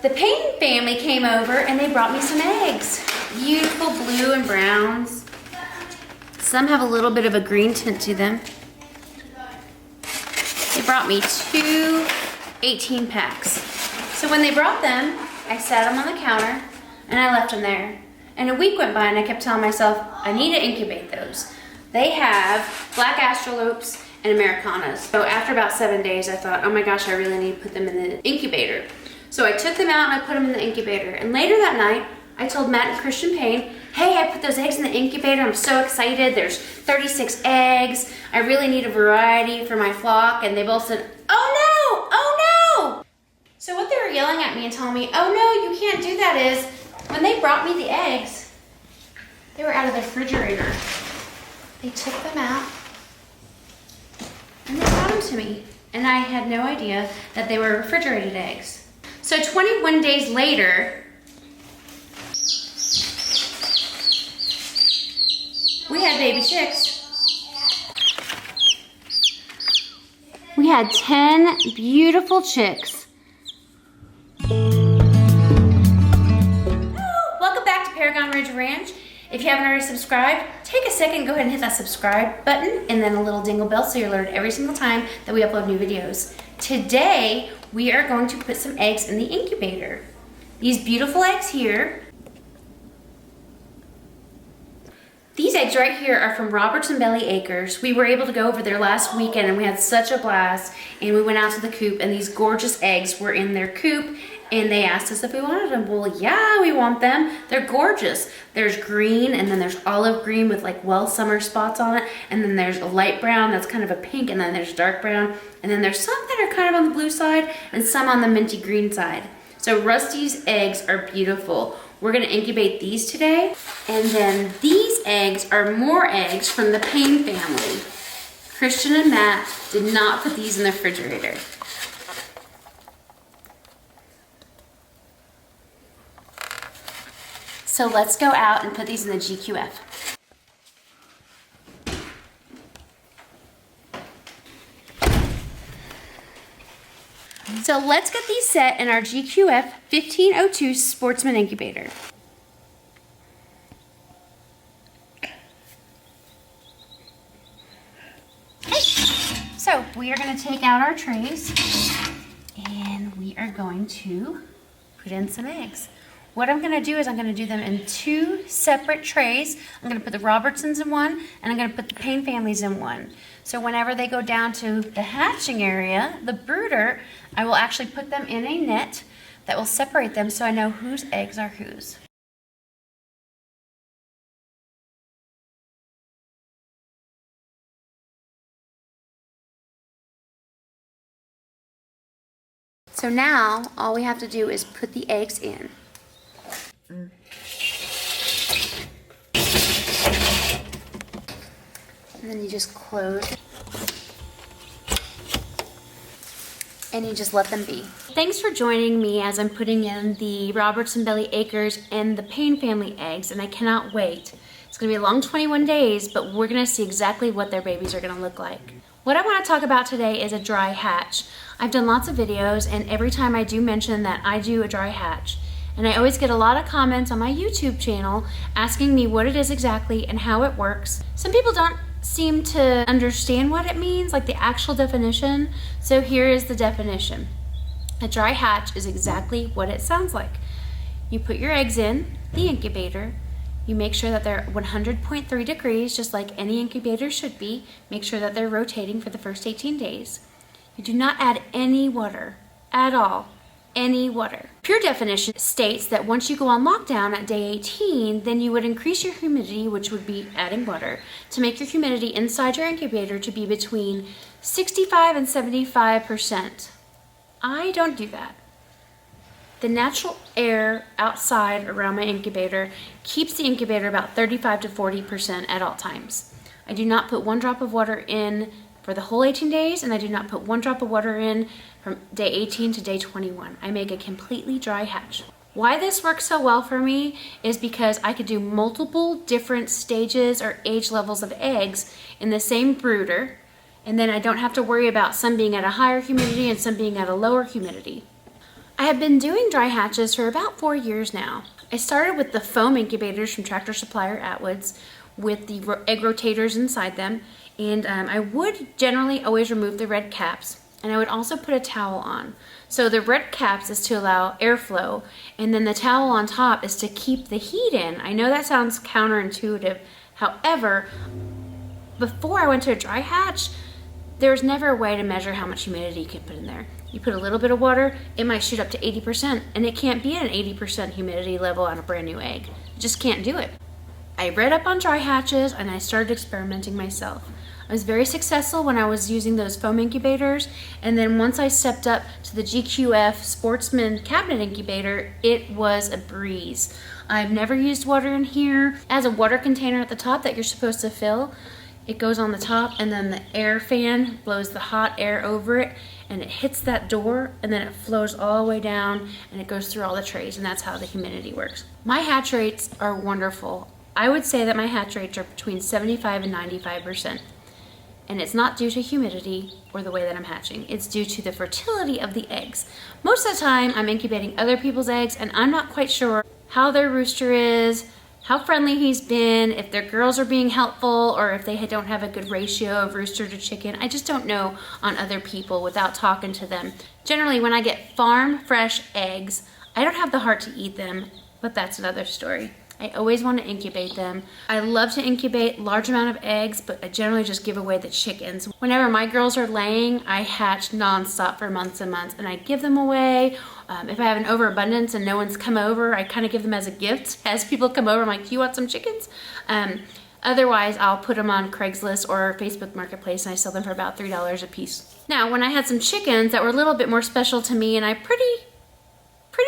The PAYNE family came over and they brought me some eggs. Beautiful blue and browns. Some have a little bit of a green tint to them. They brought me 2 18 packs. So when they brought them, I sat them on the counter and I left them there. And a week went by and I kept telling myself, I need to incubate those. They have black astrolopes and Americanas. So after about 7 days, I thought, oh my gosh, I really need to put them in the incubator. So I took them out and I put them in the incubator. And later that night, I told Matt and Christian Payne, hey, I put those eggs in the incubator. I'm so excited. There's 36 eggs. I really need a variety for my flock. And they both said, oh no, oh no. So what they were yelling at me and telling me, oh no, you can't do that is, when they brought me the eggs, they were out of the refrigerator. They took them out and they brought them to me. And I had no idea that they were refrigerated eggs. So 21 days later, we had baby chicks. We had 10 beautiful chicks. Welcome back to Paragon Ridge Ranch. If you haven't already subscribed, take a second, go ahead and hit that subscribe button and then a little dingle bell so you're alerted every single time that we upload new videos. Today, we are going to put some eggs in the incubator. These beautiful eggs here. These eggs right here are from Robertson Belly Acres. We were able to go over there last weekend and we had such a blast, and we went out to the coop and these gorgeous eggs were in their coop and they asked us if we wanted them. Well, yeah, we want them. They're gorgeous. There's green and then there's olive green with like well summer spots on it, and then there's a light brown that's kind of a pink, and then there's dark brown, and then there's some that are kind of on the blue side and some on the minty green side. So Rusty's eggs are beautiful. We're gonna incubate these today. And then these eggs are more eggs from the PAYNE family. Christian and Matt did not put these in the refrigerator. So let's go out and put these in the GQF. So let's get these set in our GQF 1502 Sportsman Incubator. Okay. So we are going to take out our trays and we are going to put in some eggs. What I'm going to do is I'm going to do them in 2 separate trays. I'm going to put the Robertsons in one, and I'm going to put the PAYNE families in one. So whenever they go down to the hatching area, the brooder, I will actually put them in a net that will separate them so I know whose eggs are whose. So now all we have to do is put the eggs in. And then you just close and you just let them be. Thanks for joining me as I'm putting in the Robertson Belly Acres and the PAYNE family eggs, and I cannot wait. It's gonna be a long 21 days, but we're gonna see exactly what their babies are gonna look like. What I wanna talk about today is a dry hatch. I've done lots of videos, and every time I do mention that I do a dry hatch, and I always get a lot of comments on my YouTube channel asking me what it is exactly and how it works. Some people don't seem to understand what it means, like the actual definition. So here is the definition. A dry hatch is exactly what it sounds like. You put your eggs in the incubator. You make sure that they're 100.3 degrees, just like any incubator should be. Make sure that they're rotating for the first 18 days. You do not add any water at all. Any water. Pure definition states that once you go on lockdown at day 18, then you would increase your humidity, which would be adding water, to make your humidity inside your incubator to be between 65 and 75%. I don't do that. The natural air outside around my incubator keeps the incubator about 35 to 40% at all times. I do not put 1 drop of water in for the whole 18 days, and I do not put 1 drop of water in from day 18 to day 21. I make a completely dry hatch. Why this works so well for me is because I could do multiple different stages or age levels of eggs in the same brooder, and then I don't have to worry about some being at a higher humidity and some being at a lower humidity. I have been doing dry hatches for about 4 years now. I started with the foam incubators from Tractor Supply or Atwoods with the egg rotators inside them, and I would generally always remove the red caps, and I would also put a towel on. So the red caps is to allow airflow, and then the towel on top is to keep the heat in. I know that sounds counterintuitive. However, before I went to a dry hatch, there was never a way to measure how much humidity you can put in there. You put a little bit of water, it might shoot up to 80%, and it can't be at an 80% humidity level on a brand new egg. You just can't do it. I read up on dry hatches and I started experimenting myself. I was very successful when I was using those foam incubators, and then once I stepped up to the GQF Sportsman cabinet incubator, it was a breeze. I've never used water in here. It has a water container at the top that you're supposed to fill. It goes on the top, and then the air fan blows the hot air over it, and it hits that door, and then it flows all the way down, and it goes through all the trays, and that's how the humidity works. My hatch rates are wonderful. I would say that my hatch rates are between 75 and 95%. And it's not due to humidity or the way that I'm hatching. It's due to the fertility of the eggs. Most of the time, I'm incubating other people's eggs, and I'm not quite sure how their rooster is, how friendly he's been, if their girls are being helpful, or if they don't have a good ratio of rooster to chicken. I just don't know on other people without talking to them. Generally, when I get farm fresh eggs, I don't have the heart to eat them, but that's another story. I always want to incubate them. I love to incubate large amount of eggs, but I generally just give away the chickens. Whenever my girls are laying, I hatch nonstop for months and months, and I give them away. If I have an overabundance and no one's come over, I kind of give them as a gift. As people come over, I'm like, do you want some chickens? Otherwise, I'll put them on Craigslist or Facebook Marketplace, and I sell them for about $3 a piece. Now, when I had some chickens that were a little bit more special to me, and I pretty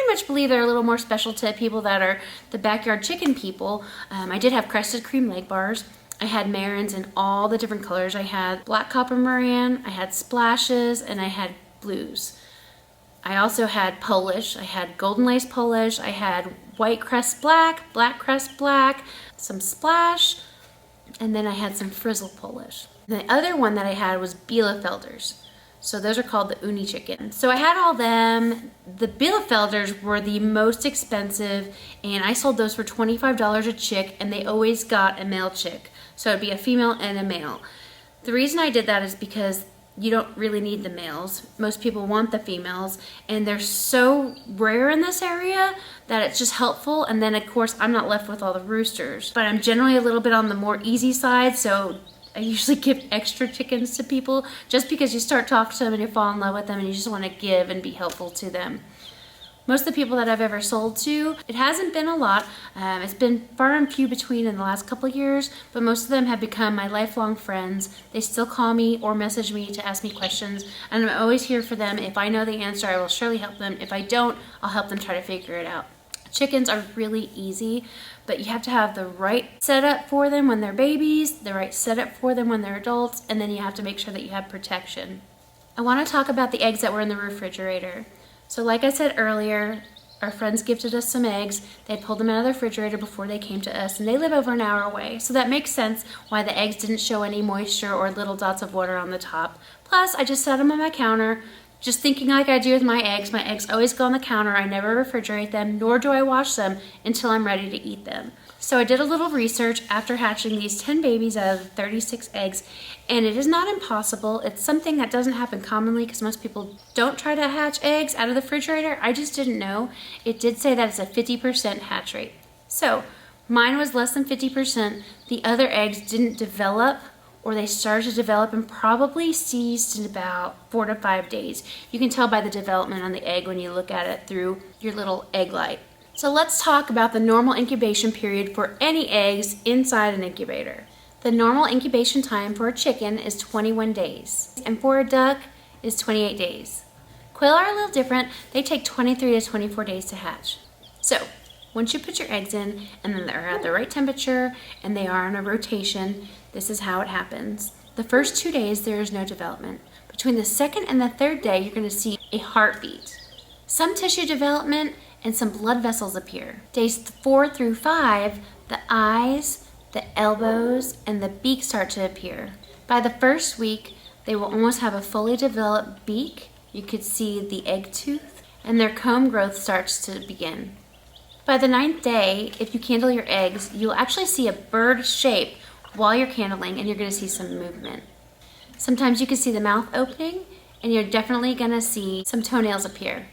much believe they're a little more special to people that are the backyard chicken people. I did have crested cream leg bars. I had marins in all the different colors. I had black copper Maran, I had splashes, and I had blues. I also had Polish. I had golden lace Polish. I had white crest black crest black, some splash, and then I had some frizzle Polish. The other one that I had was Bielefelders. So those are called the uni chicken. So I had all them. The Bielefelders were the most expensive, and I sold those for $25 a chick, and they always got a male chick. So it'd be a female and a male. The reason I did that is because you don't really need the males. Most people want the females, and they're so rare in this area that it's just helpful. And then of course I'm not left with all the roosters, but I'm generally a little bit on the more easy side, so I usually give extra chickens to people just because you start talking to them and you fall in love with them and you just want to give and be helpful to them. Most of the people that I've ever sold to, it hasn't been a lot. It's been far and few between in the last couple of years, but most of them have become my lifelong friends. They still call me or message me to ask me questions, and I'm always here for them. If I know the answer, I will surely help them. If I don't, I'll help them try to figure it out. Chickens are really easy, but you have to have the right setup for them when they're babies, the right setup for them when they're adults, and then you have to make sure that you have protection. I want to talk about the eggs that were in the refrigerator. So like I said earlier, our friends gifted us some eggs. They pulled them out of the refrigerator before they came to us, and they live over an hour away. So that makes sense why the eggs didn't show any moisture or little dots of water on the top. Plus, I just set them on my counter, just thinking like I do with my eggs. My eggs always go on the counter. I never refrigerate them, nor do I wash them until I'm ready to eat them. So I did a little research after hatching these 10 babies out of 36 eggs, and it is not impossible. It's something that doesn't happen commonly because most people don't try to hatch eggs out of the refrigerator. I just didn't know. It did say that it's a 50% hatch rate. So mine was less than 50%. The other eggs didn't develop, or they started to develop and probably ceased in about 4 to 5 days. You can tell by the development on the egg when you look at it through your little egg light. So let's talk about the normal incubation period for any eggs inside an incubator. The normal incubation time for a chicken is 21 days, and for a duck is 28 days. Quail are a little different. They take 23 to 24 days to hatch. So once you put your eggs in, and then they're at the right temperature, and they are on a rotation, this is how it happens. The first 2 days, there is no development. Between the second and the third day, you're going to see a heartbeat, some tissue development, and some blood vessels appear. Days 4 through 5, the eyes, the elbows, and the beak start to appear. By the first week, they will almost have a fully developed beak. You could see the egg tooth, and their comb growth starts to begin. By the 9th day, if you candle your eggs, you'll actually see a bird shape while you're candling, and you're going to see some movement. Sometimes you can see the mouth opening, and you're definitely going to see some toenails appear.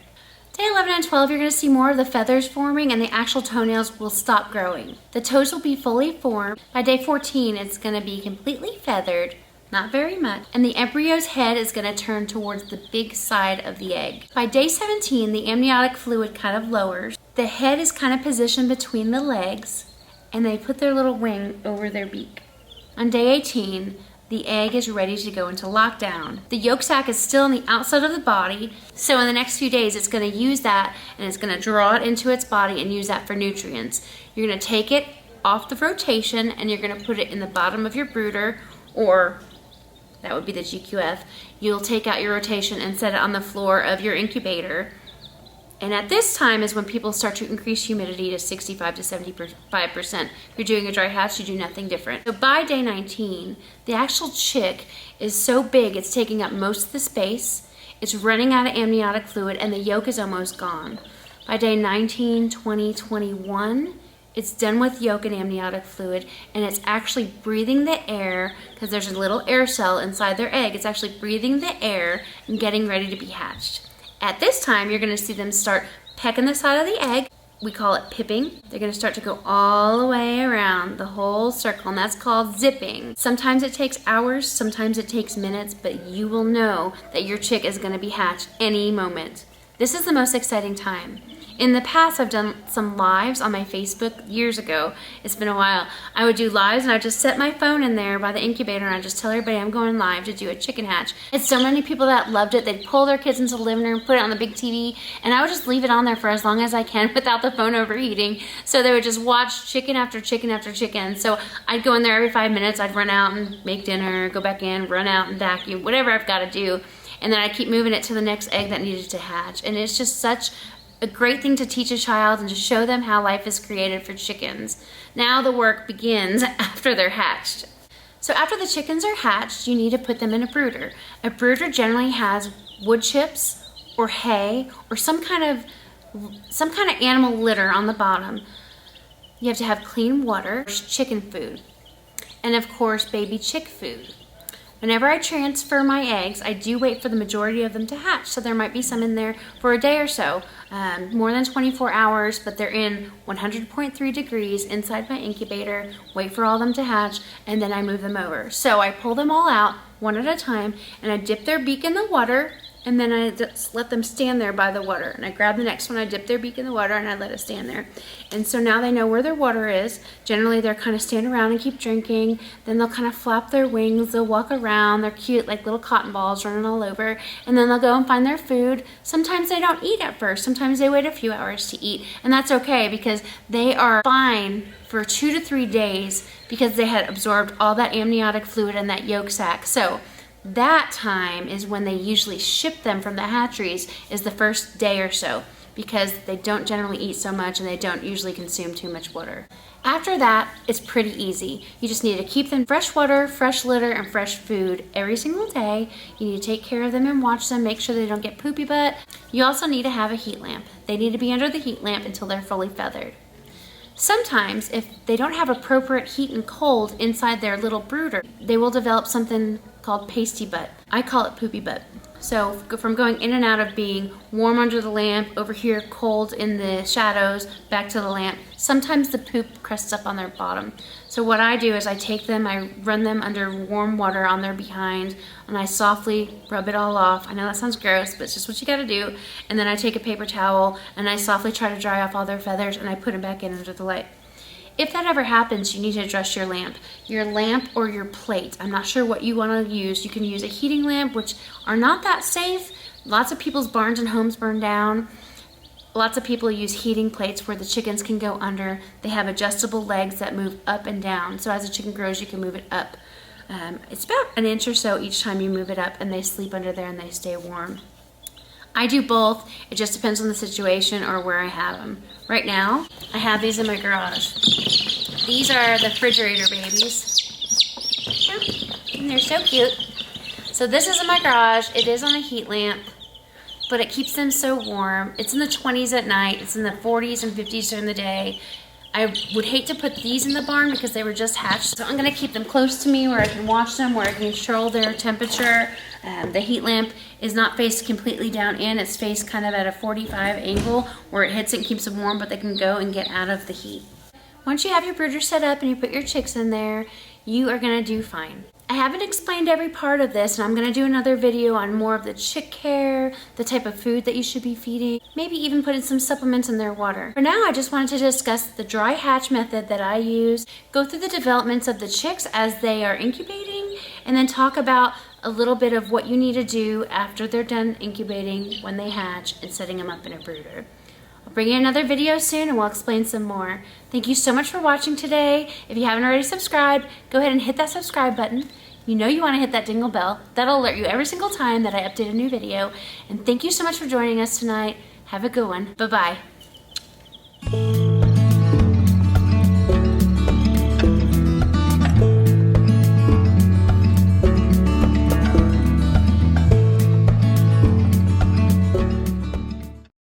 Day 11 and 12, you're going to see more of the feathers forming, and the actual toenails will stop growing. The toes will be fully formed. By day 14, it's going to be completely feathered, not very much, and the embryo's head is going to turn towards the big side of the egg. By day 17, the amniotic fluid kind of lowers. The head is kind of positioned between the legs, and they put their little wing over their beak. On day 18, the egg is ready to go into lockdown. The yolk sac is still on the outside of the body, so in the next few days it's going to use that, and it's going to draw it into its body and use that for nutrients. You're going to take it off the rotation, and you're going to put it in the bottom of your brooder, or that would be the GQF. You'll take out your rotation and set it on the floor of your incubator. And at this time is when people start to increase humidity to 65 to 75%. If you're doing a dry hatch, you do nothing different. So by day 19, the actual chick is so big, it's taking up most of the space, it's running out of amniotic fluid, and the yolk is almost gone. By day 19, 20, 21, it's done with yolk and amniotic fluid, and it's actually breathing the air, because there's a little air cell inside their egg. It's actually breathing the air and getting ready to be hatched. At this time, you're going to see them start pecking the side of the egg. We call it pipping. They're going to start to go all the way around the whole circle, and that's called zipping. Sometimes it takes hours, sometimes it takes minutes, but you will know that your chick is going to be hatched any moment. This is the most exciting time. In the past, I've done some lives on my Facebook years ago. It's been a while. I would do lives, and I'd just set my phone in there by the incubator, and I'd just tell everybody I'm going live to do a chicken hatch. It's so many people that loved it. They'd pull their kids into the living room, put it on the big TV, and I would just leave it on there for as long as I can without the phone overheating. So they would just watch chicken after chicken after chicken. So I'd go in there every 5 minutes. I'd run out and make dinner, go back in, run out and vacuum, whatever I've got to do. And then I'd keep moving it to the next egg that needed to hatch. And it's just such a great thing to teach a child and to show them how life is created for chickens. Now the work begins after they're hatched. So after the chickens are hatched, you need to put them in a brooder. A brooder generally has wood chips or hay or some kind of animal litter on the bottom. You have to have clean water, chicken food, and of course baby chick food. Whenever I transfer my eggs, I do wait for the majority of them to hatch. So there might be some in there for a day or so, more than 24 hours, but they're in 100.3 degrees inside my incubator, wait for all of them to hatch, and then I move them over. So I pull them all out one at a time, and I dip their beak in the water, and then I just let them stand there by the water. And I grab the next one, I dip their beak in the water, and I let it stand there. And so now they know where their water is. Generally, they're kind of stand around and keep drinking. Then they'll kind of flap their wings. They'll walk around. They're cute, like little cotton balls running all over. And then they'll go and find their food. Sometimes they don't eat at first. Sometimes they wait a few hours to eat. And that's okay because they are fine for 2 to 3 days because they had absorbed all that amniotic fluid in that yolk sac. So that time is when they usually ship them from the hatcheries, is the first day or so, because they don't generally eat so much and they don't usually consume too much water. After that, it's pretty easy. You just need to keep them fresh water, fresh litter, and fresh food every single day. You need to take care of them and watch them, make sure they don't get poopy butt. You also need to have a heat lamp. They need to be under the heat lamp until they're fully feathered. Sometimes, if they don't have appropriate heat and cold inside their little brooder, they will develop something called pasty butt. I call it poopy butt. So from going in and out of being warm under the lamp, over here cold in the shadows, back to the lamp, sometimes the poop crests up on their bottom. So what I do is I take them, I run them under warm water on their behind, and I softly rub it all off. I know that sounds gross, but it's just what you gotta do. And then I take a paper towel and I softly try to dry off all their feathers, and I put them back in under the light. If that ever happens, you need to adjust your lamp or your plate. I'm not sure what you want to use. You can use a heating lamp, which are not that safe. Lots of people's barns and homes burn down. Lots of people use heating plates where the chickens can go under. They have adjustable legs that move up and down. So as a chicken grows, you can move it up. It's about an inch or so each time you move it up, and they sleep under there and they stay warm. I do both. It just depends on the situation or where I have them. Right now, I have these in my garage. These are the refrigerator babies. And they're so cute. So this is in my garage. It is on a heat lamp. but it keeps them so warm. It's in the 20s at night. It's in the 40s and 50s during the day. I would hate to put these in the barn because they were just hatched. So I'm gonna keep them close to me where I can watch them, where I can control their temperature. The heat lamp is not faced completely down in. It's faced kind of at a 45 angle where it hits it and keeps them warm, but they can go and get out of the heat. Once you have your brooder set up and you put your chicks in there, you are gonna do fine. I haven't explained every part of this, and I'm gonna do another video on more of the chick care, the type of food that you should be feeding, maybe even putting some supplements in their water. For now, I just wanted to discuss the dry hatch method that I use, go through the developments of the chicks as they are incubating, and then talk about a little bit of what you need to do after they're done incubating, when they hatch, and setting them up in a brooder. I'll bring you another video soon and we'll explain some more. Thank you so much for watching today. If you haven't already subscribed, go ahead and hit that subscribe button. You know you want to hit that dingle bell. That'll alert you every single time that I update a new video. And thank you so much for joining us tonight. Have a good one. Bye-bye.